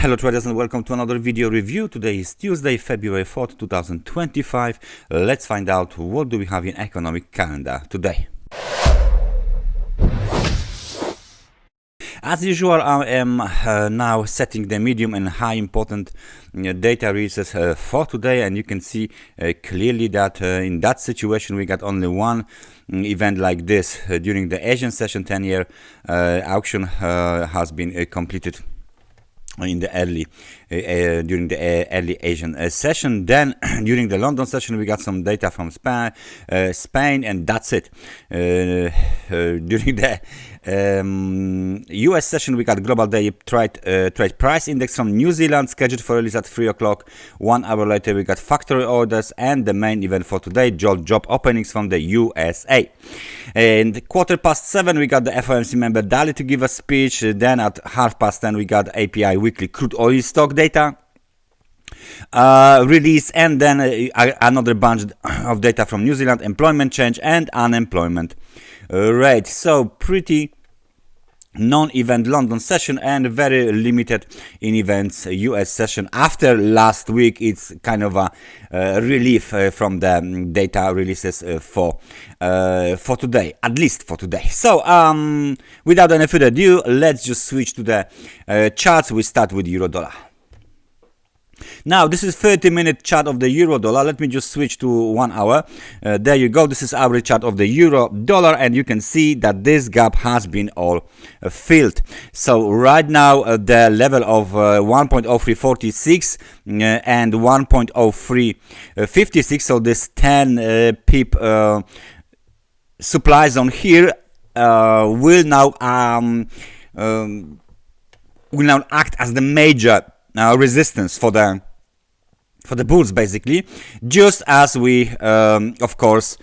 Hello traders and welcome to another video review. Today is Tuesday, February 4th, 2025. Let's find out what do we have in economic calendar today. As usual, I am now setting the medium and high important data releases for today, and you can see clearly that in that situation we got only one event like this during the Asian session. 10-year auction has been completed in the early during the early Asian session. Then during the London session we got some data from Spain, and that's it. During the US session we got global daily trade price index from New Zealand scheduled for release at 3 o'clock. 1 hour later we got factory orders, and the main event for today, job openings from the USA. And 7:15 we got the FOMC member Daly to give a speech. Then at 10:30 we got API weekly crude oil stock data release, and then another bunch of data from New Zealand, employment change and unemployment rate. So pretty non-event London session and very limited in events US session. After last week, it's kind of a relief from the data releases for today, at least for today. So without any further ado, let's just switch to the charts. We start with euro dollar. Now this is 30-minute chart of the euro dollar. Let me just switch to 1 hour. There you go. This is average chart of the euro dollar, and you can see that this gap has been all filled. So right now the level of 1.0346 and 1.0356, so this 10 pip supply zone here will now act as the major resistance for the bulls, basically, just as we of course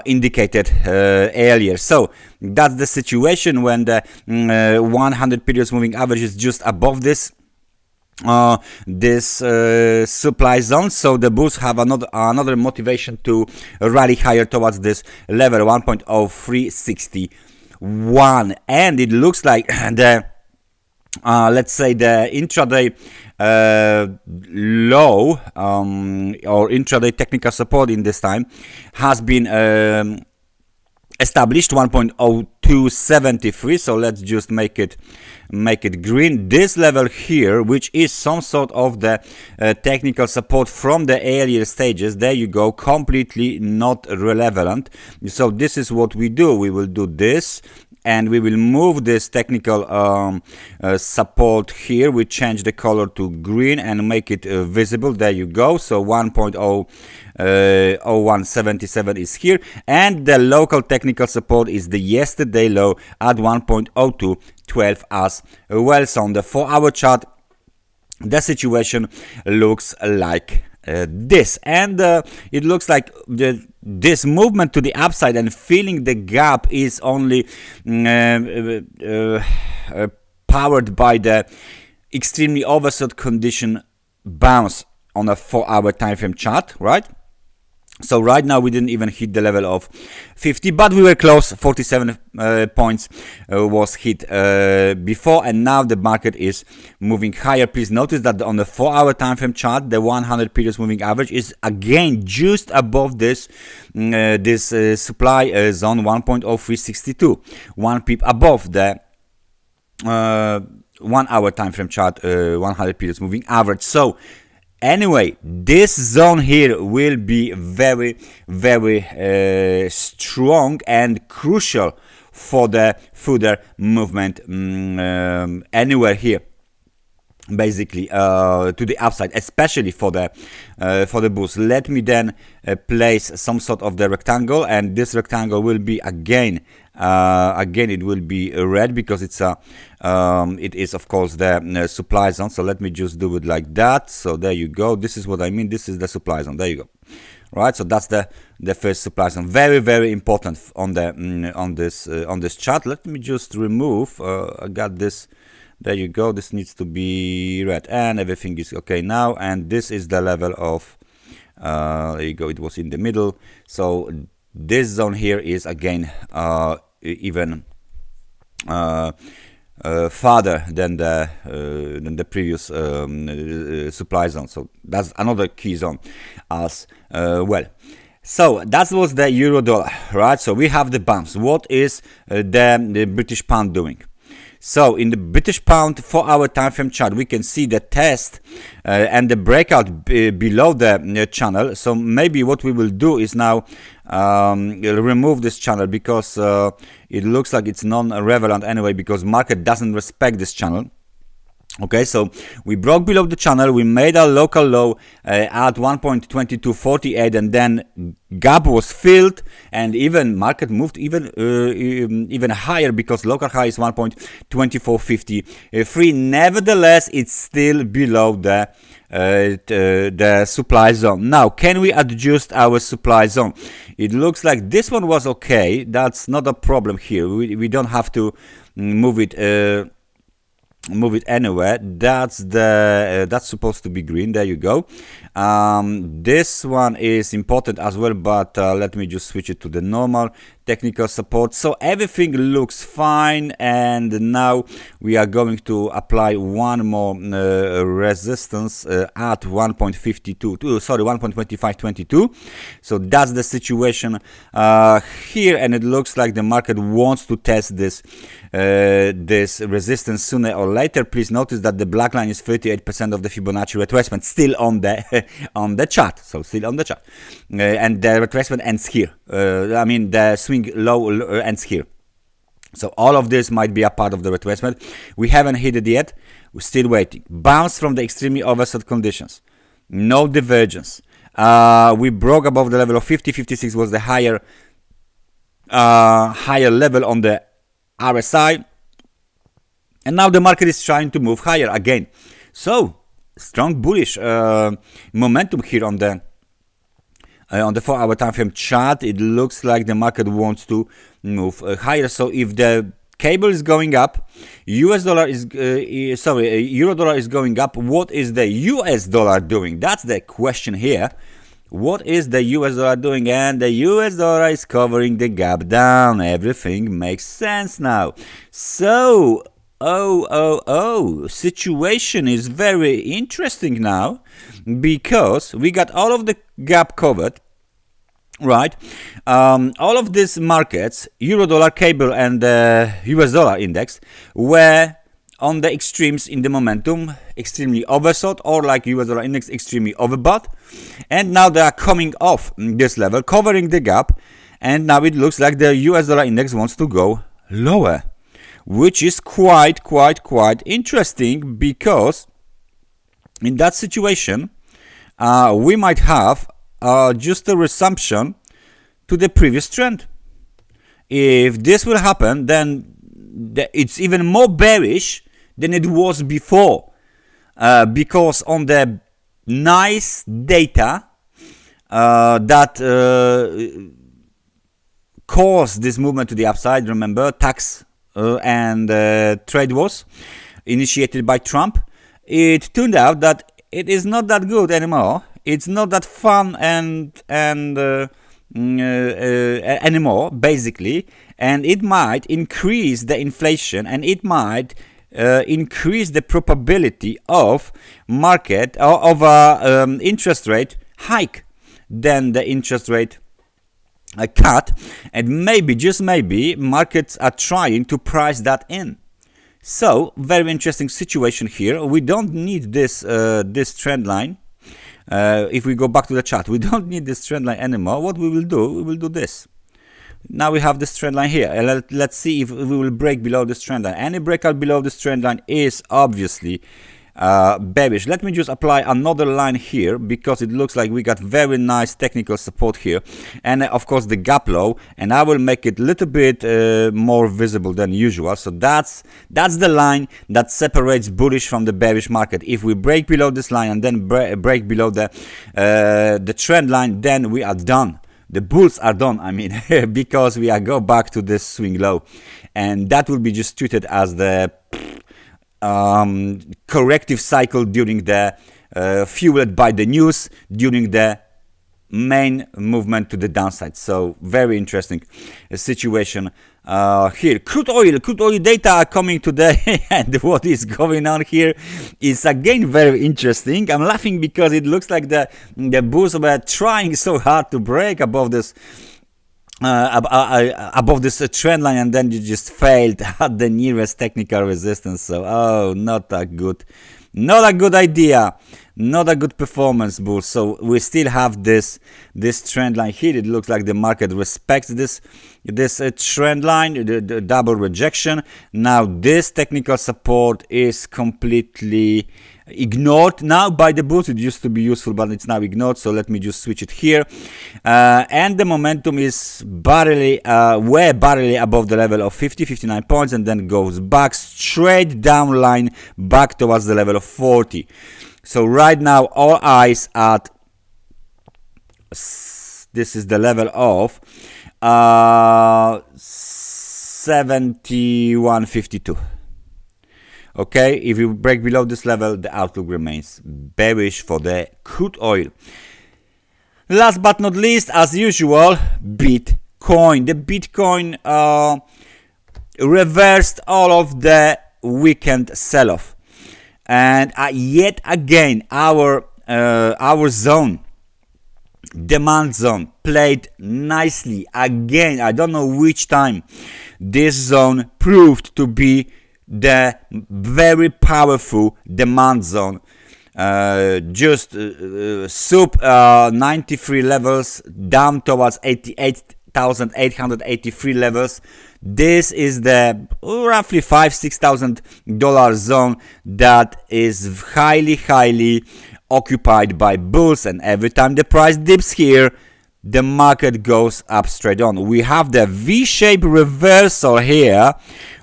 indicated earlier. So that's the situation when the 100 periods moving average is just above this supply zone. So the bulls have another motivation to rally higher towards this level 1.0361, and it looks like the let's say the intraday low or intraday technical support in this time has been established, 1.0273. so let's just make it green. This level here, which is some sort of the technical support from the earlier stages, there you go, completely not relevant. So this is what we do. We will do this, and we will move this technical support here. We change the color to green and make it visible. There you go. So 1.0177 is here, and the local technical support is the yesterday low at 1.0212 as well. So on the 4-hour chart, the situation looks like this, and it looks like this movement to the upside and filling the gap is only powered by the extremely oversold condition bounce on a 4-hour time frame chart, right? So right now we didn't even hit the level of 50, but we were close. 47 points was hit before, and now the market is moving higher. Please notice that on the 4-hour time frame chart, the 100 periods moving average is again just above this supply zone 1.0362, 1 pip above the 1 hour time frame chart 100 periods moving average. So anyway, this zone here will be very, very strong and crucial for the further movement anywhere here, basically to the upside, especially for the bulls. Let me then place some sort of the rectangle, and this rectangle will be again it will be red because it's it is of course the supply zone. So let me just do it like that. So there you go. This is what I mean. This is the supply zone. There you go. Right. So that's the first supply zone. Very, very important on the on this chart. Let me just remove. I got this. There you go. This needs to be red, and everything is okay now. And this is the level of there you go. It was in the middle. So this zone here is again even farther than the previous supply zone. So that's another key zone as well. So that was the euro dollar, right? So we have the bumps. What is the British pound doing? So in the British pound 4-hour time frame chart, we can see the test and the breakout below the channel. So maybe what we will do is now remove this channel, because it looks like it's non-relevant anyway, because market doesn't respect this channel. Okay, so we broke below the channel, we made a local low at 1.2248, and then gap was filled, and even market moved even higher, because local high is 1.2453. Nevertheless, it's still below the supply zone. Now, can we adjust our supply zone? It looks like this one was okay. That's not a problem here. We don't have to move it anywhere. That's supposed to be green. There you go. This one is important as well, but let me just switch it to the normal technical support. So everything looks fine, and now we are going to apply one more resistance at 1.2522. So that's the situation here, and it looks like the market wants to test this resistance sooner or later. Please notice that the black line is 38% of the Fibonacci retracement, still on the chart. So still on the chart, and the retracement ends here. I mean, the swing low ends here. So all of this might be a part of the retracement. We haven't hit it yet. We're still waiting. Bounce from the extremely oversold conditions. No divergence. We broke above the level of 50.56 was the higher level on the RSI, and now the market is trying to move higher again. So strong bullish momentum here on the 4-hour time frame chart. It looks like the market wants to move higher. So if the cable is going up, euro dollar is going up, what is the US dollar doing? That's the question here. What is the US dollar doing? And the US dollar is covering the gap down. Everything makes sense now. So situation is very interesting now, because we got all of the gap covered, right? All of these markets, euro dollar, cable, and the US dollar index, were on the extremes in the momentum, extremely oversold, or like US dollar index, extremely overbought, and now they are coming off this level, covering the gap, and now it looks like the US dollar index wants to go lower, which is quite interesting, because in that situation we might have just a resumption to the previous trend. If this will happen, then it's even more bearish than it was before, because on the nice data that caused this movement to the upside, remember, tax and trade wars initiated by Trump, it turned out that it is not that good anymore. It's not that fun anymore, basically, and it might increase the inflation, and it might increase the probability of market of a interest rate hike than the interest rate cut, and maybe, just maybe, markets are trying to price that in. So very interesting situation here. We don't need this trend line. If we go back to the chart, we don't need this trend line anymore. What we will do this. Now we have this trend line here, and let's see if we will break below this trend line. Any breakout below this trend line is obviously bearish. Let me just apply another line here, because it looks like we got very nice technical support here, and of course the gap low, and I will make it a little bit more visible than usual. So that's the line that separates bullish from the bearish market. If we break below this line and then break below the trend line, then we are done. The bulls are done, I mean, because we are go back to this swing low, and that will be just treated as the corrective cycle during the fueled by the news during the main movement to the downside. So very interesting situation here. Crude oil data are coming today, and what is going on here is again very interesting. I'm laughing because it looks like the bulls were trying so hard to break above this trend line, and then you just failed at the nearest technical resistance. So not a good idea, not a good performance, bulls. So we still have this trend line here. It looks like the market respects this trend line, the double rejection. Now this technical support is completely ignored now by the bulls. It used to be useful, but it's now ignored. So let me just switch it here, and the momentum is barely above the level of 59 points, and then goes back straight down line back towards the level of 40. So right now all eyes at this is the level of 71.52. Okay, if you break below this level, the outlook remains bearish for the crude oil. Last but not least, as usual, Bitcoin. The Bitcoin reversed all of the weekend sell-off, and yet again our zone, demand zone, played nicely again. I don't know which time this zone proved to be the very powerful demand zone. Just sub 93 levels down towards 88,883 levels. This is the roughly $5,000-6,000 zone that is highly occupied by bulls, and every time the price dips here, the market goes up straight on. We have the V-shaped reversal here,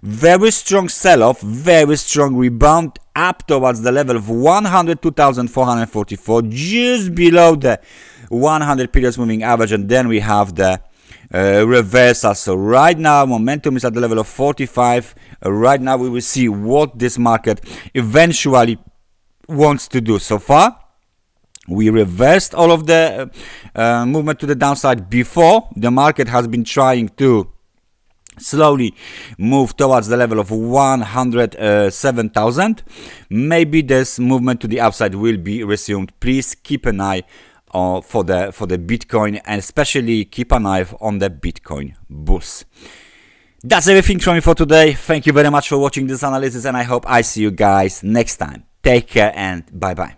very strong sell-off, very strong rebound up towards the level of 102,444, just below the 100 periods moving average, and then we have the reversal. So right now momentum is at the level of 45. Right now we will see what this market eventually wants to do. So far we reversed all of the movement to the downside before. The market has been trying to slowly move towards the level of 107,000. Maybe this movement to the upside will be resumed. Please keep an eye for the Bitcoin, and especially keep an eye on the Bitcoin bulls. That's everything from me for today. Thank you very much for watching this analysis, and I hope I see you guys next time. Take care and bye bye.